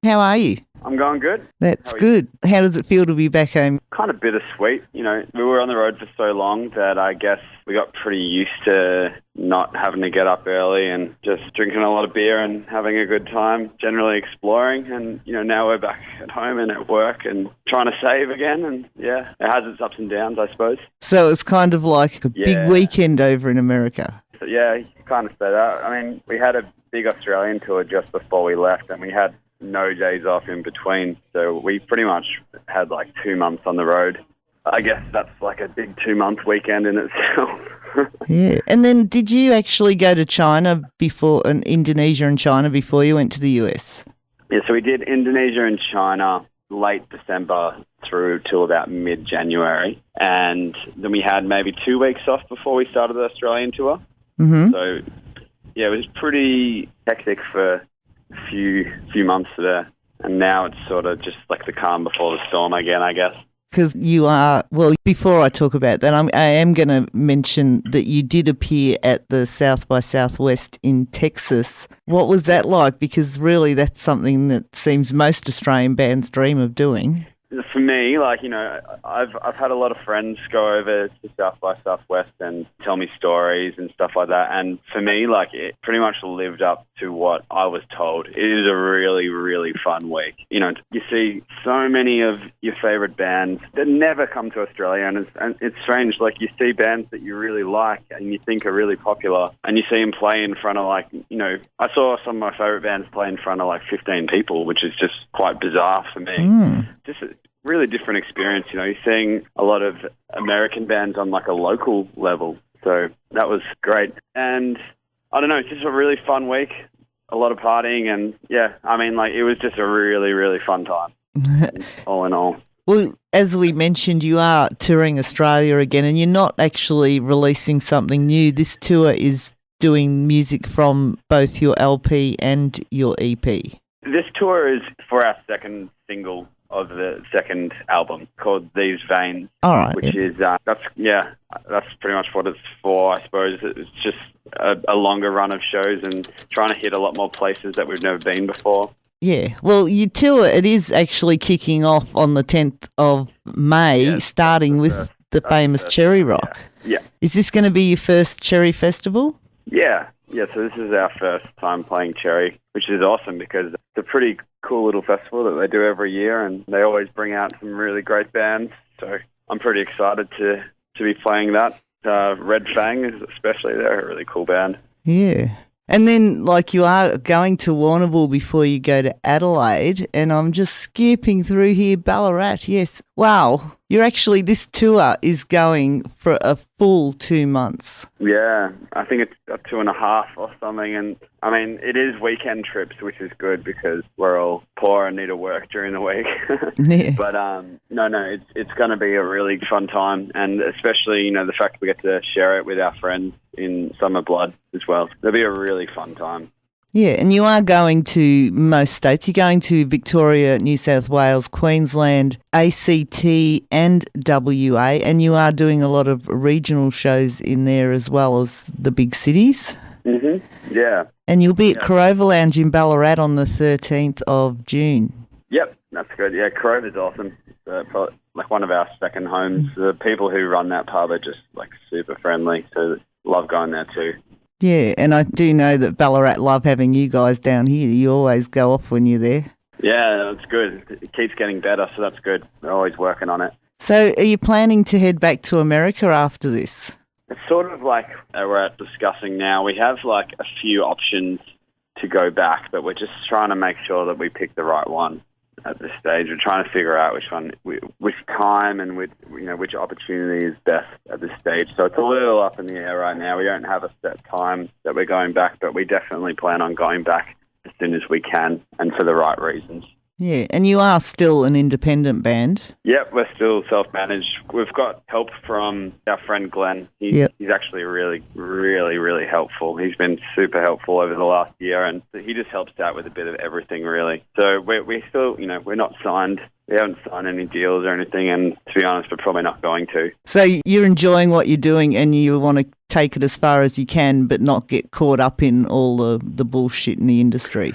How are you? I'm going good. That's How are you? good. How does it feel to be back home? Kind of bittersweet. We were on the road for so long that I guess we got pretty used to not having to get up early and just drinking a lot of beer and having a good time, generally exploring. And, now we're back at home and at work and trying to save again. And, yeah, it has its ups and downs, I suppose. So it's kind of like a big Yeah. weekend over in America. So, yeah, you can kind of say that. I mean, we had a big Australian tour just before we left and we had no days off in between. So we pretty much had like 2 months on the road. I guess that's like a big 2-month weekend in itself. Yeah. And then did you actually go to China before, and Indonesia and China before you went to the US? Yeah, so we did Indonesia and China late December through till about mid-January. And then we had maybe 2 weeks off before we started the Australian tour. Mm-hmm. So, yeah, it was pretty hectic for a few months there. And now it's sort of just like the calm before the storm again, I guess. Because you are, well, before I talk about that, I am going to mention that you did appear at the South by Southwest in Texas. What was that like? Because really that's something that seems most Australian bands dream of doing. For me, I've had a lot of friends go over to South by Southwest and tell me stories and stuff like that. And for me, it pretty much lived up to what I was told. It is a really, really fun week. You see so many of your favorite bands that never come to Australia, and it's strange. You see bands that you really like and you think are really popular, and you see them play in front of I saw some of my favorite bands play in front of 15 people, which is just quite bizarre for me. Just a really different experience. You're seeing a lot of American bands on a local level. So that was great. And I don't know, it's just a really fun week, a lot of partying. And yeah, it was just a really, really fun time, all in all. Well, as we mentioned, you are touring Australia again, and you're not actually releasing something new. This tour is doing music from both your LP and your EP. This tour is for our second single of the second album called These Veins. All right. Which is, that's pretty much what it's for, I suppose. It's just a longer run of shows and trying to hit a lot more places that we've never been before. Yeah. Well, your tour, it is actually kicking off on the 10th of May, starting with the famous Cherry Rock. Yeah. Is this going to be your first Cherry Festival? Yeah. Yeah, so this is our first time playing Cherry, which is awesome because it's a pretty cool little festival that they do every year, and they always bring out some really great bands. So I'm pretty excited to be playing that. Red Fang, especially, they're a really cool band. Yeah. And then, you are going to Warrnambool before you go to Adelaide, and I'm just skipping through here. Ballarat, yes. Wow. This tour is going for a full 2 months. Yeah, I think it's 2.5 or something. And, it is weekend trips, which is good because we're all poor and need to work during the week. Yeah. But, no, it's going to be a really fun time. And especially, the fact we get to share it with our friends in Summer Blood as well. It'll be a really fun time. Yeah, and you are going to most states. You're going to Victoria, New South Wales, Queensland, ACT and WA, and you are doing a lot of regional shows in there as well as the big cities. Mm-hmm. Yeah. And you'll be at Corova Lounge in Ballarat on the 13th of June. Yep, that's good. Yeah, Corova's awesome. It's one of our second homes. The people who run that pub are just super friendly, so love going there too. Yeah, and I do know that Ballarat love having you guys down here. You always go off when you're there. Yeah, that's good. It keeps getting better, so that's good. We're always working on it. So are you planning to head back to America after this? It's sort of we're discussing now. We have a few options to go back, but we're just trying to make sure that we pick the right one at this stage. We're trying to figure out which time and which opportunity is best at this stage. So it's a little up in the air right now. We don't have a set time that we're going back, but we definitely plan on going back as soon as we can and for the right reasons. Yeah, and you are still an independent band. Yep, we're still self-managed. We've got help from our friend Glenn. He's actually really, really, really helpful. He's been super helpful over the last year, and he just helps out with a bit of everything, really. So we're still, we're not signed. We haven't signed any deals or anything, and to be honest, we're probably not going to. So you're enjoying what you're doing, and you want to take it as far as you can, but not get caught up in all the bullshit in the industry.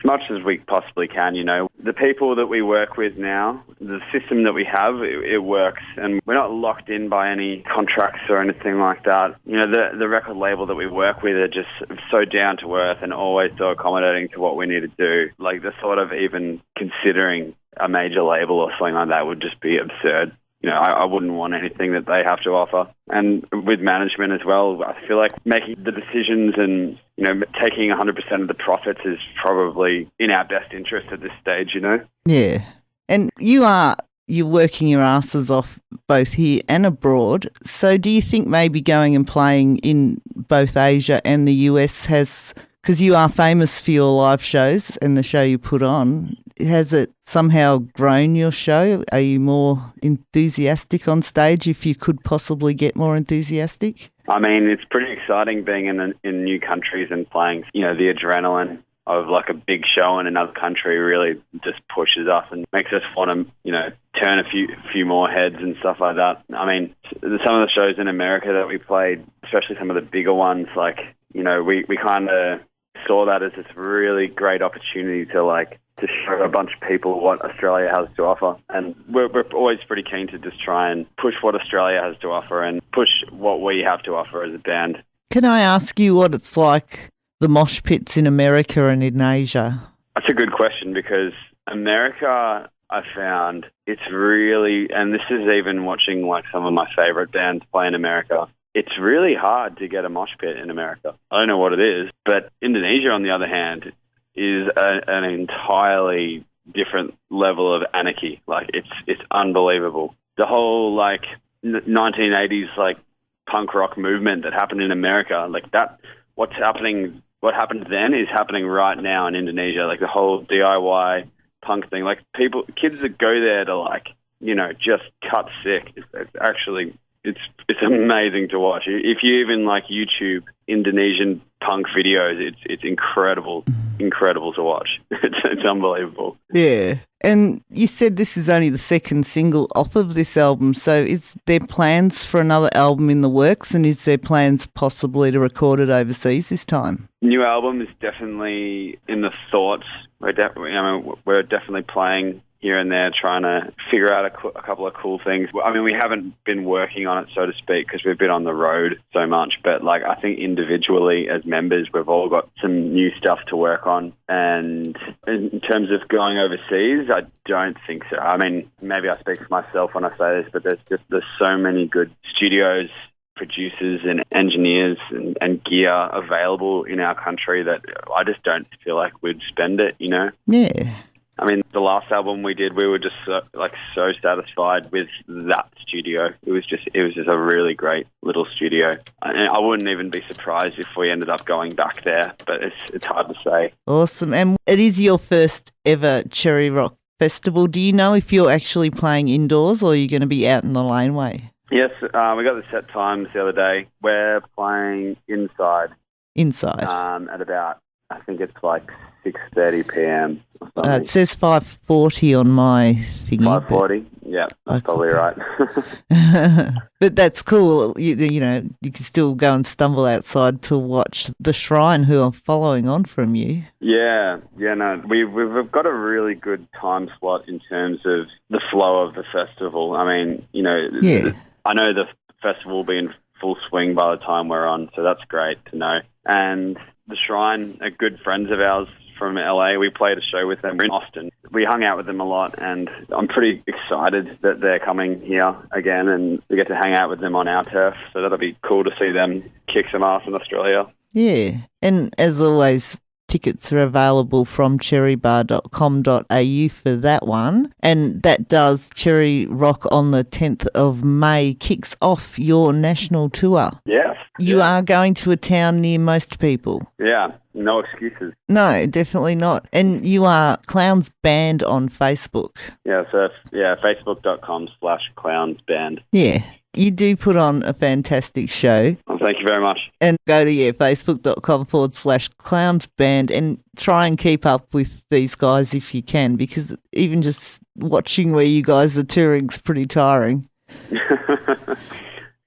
as much as we possibly can, you know. The people that we work with now, the system that we have, it works, and we're not locked in by any contracts or anything like that. You know, the record label that we work with are just so down to earth and always so accommodating to what we need to do. Like, the thought of even considering a major label or something like that would just be absurd. You know, I wouldn't want anything that they have to offer. And with management as well, I feel like making the decisions and, you know, taking 100% of the profits is probably in our best interest at this stage, you know? Yeah. And you're working your asses off both here and abroad. So do you think maybe going and playing in both Asia and the US has, because you are famous for your live shows and the show you put on, has it somehow grown your show? Are you more enthusiastic on stage, if you could possibly get more enthusiastic? I mean, it's pretty exciting being in new countries and playing. You know, the adrenaline of like a big show in another country really just pushes us and makes us want to, you know, turn a few more heads and stuff like that. I mean, some of the shows in America that we played, especially some of the bigger ones, like, you know, we kind of saw that as this really great opportunity to show a bunch of people what Australia has to offer. And we're always pretty keen to just try and push what Australia has to offer and push what we have to offer as a band. Can I ask you what it's like, the mosh pits in America and in Asia? That's a good question, because America, I found it's really, and this is even watching like some of my favourite bands play in America, it's really hard to get a mosh pit in America. I don't know what it is, but Indonesia, on the other hand, is an entirely different level of anarchy. Like, it's unbelievable. The whole like 1980s like punk rock movement that happened in America, like that, what happened then is happening right now in Indonesia. Like the whole DIY punk thing, like kids that go there to like, you know, just cut sick. It's actually, it's amazing to watch. If you even like YouTube Indonesian punk videos, it's incredible to watch. It's unbelievable. Yeah. And you said this is only the second single off of this album, so is there plans for another album in the works, and is there plans possibly to record it overseas this time? New album is definitely in the thoughts. We're definitely playing here and there, trying to figure out a couple of cool things. I mean, we haven't been working on it, so to speak, because we've been on the road so much. But like, I think individually as members, we've all got some new stuff to work on. And in terms of going overseas, I don't think so. I mean, maybe I speak for myself when I say this, but there's so many good studios, producers and engineers and gear available in our country that I just don't feel like we'd spend it, you know? Yeah. I mean, the last album we did, we were just so satisfied with that studio. It was just a really great little studio. And I wouldn't even be surprised if we ended up going back there, but it's hard to say. Awesome. And it is your first ever Cherry Rock Festival. Do you know if you're actually playing indoors or are you going to be out in the laneway? Yes, we got the set times the other day. We're playing inside. Inside? At about, I think it's like 6:30 p.m. It says 5:40 on my thingy. 5:40? Yeah, that's probably right. But that's cool. You know, you can still go and stumble outside to watch the Shrine, who are following on from you. Yeah, no, we've got a really good time slot in terms of the flow of the festival. I mean, you know, I know the festival will be in full swing by the time we're on, so that's great to know. And the Shrine are good friends of ours from LA. We played a show with them in Austin. We hung out with them a lot, and I'm pretty excited that they're coming here again, and we get to hang out with them on our turf. So that'll be cool to see them kick some ass in Australia. Yeah, and as always, tickets are available from cherrybar.com.au for that one. And that does Cherry Rock on the 10th of May kicks off your national tour. Yes. You are going to a town near most people. Yeah, no excuses. No, definitely not. And you are Clowns Band on Facebook. Yeah, so facebook.com/clownsband. Yeah. You do put on a fantastic show. Well, thank you very much. And go to facebook.com/clownsband and try and keep up with these guys if you can, because even just watching where you guys are touring is pretty tiring.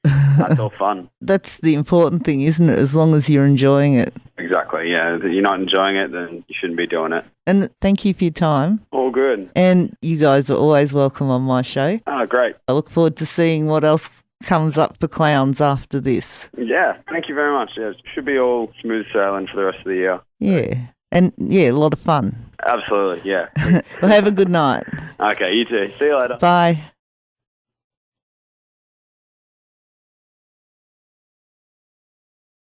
That's all fun. That's the important thing, isn't it? As long as you're enjoying it. Exactly, yeah. If you're not enjoying it, then you shouldn't be doing it. And thank you for your time. All good. And you guys are always welcome on my show. Oh, great. I look forward to seeing what else comes up for clowns after this. Yeah, thank you very much. Yeah, it should be all smooth sailing for the rest of the year. Yeah. And yeah, a lot of fun. Absolutely, yeah. Well, have a good night. Okay, you too. See you later. Bye.